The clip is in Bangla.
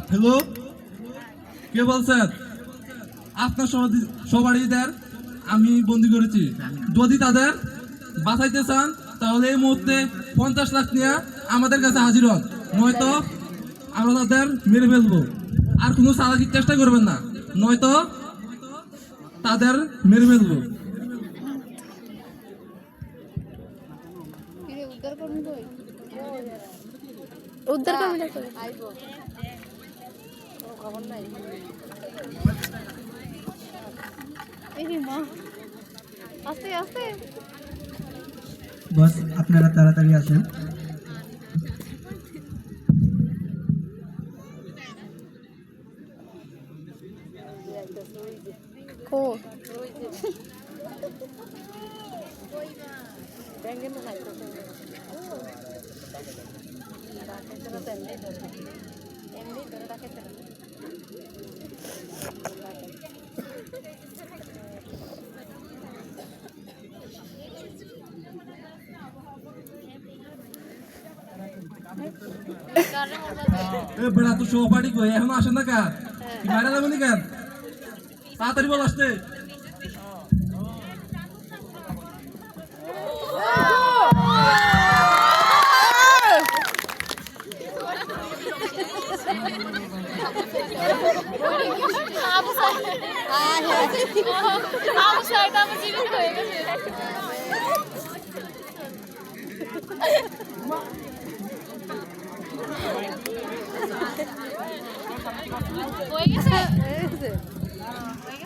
হ্যালো, কে বলছেন? আপনার সবারই আমি বন্দি করেছি। যদি তাদের বাঁচাইতে চান তাহলে এই মুহূর্তে 50 লাখ নিয়ে আমাদের কাছে হাজির হন, নয়তো আমরা তাদের মেরে ফেলবো। আর কোনো চালাকির চেষ্টা করবেন না, নয়তো তাদের মেরে ফেলবো। উদ্ধার করবি না খবর নাই। আস্তে আস্তে বস, আপনারা তাড়াতাড়ি আসেন। বেড়া তো সহপাঠী কই এখন আসেন না কার বাইরে যাবেন কেন? তাড়াতাড়ি বল আসতে। হয়ে গেছে।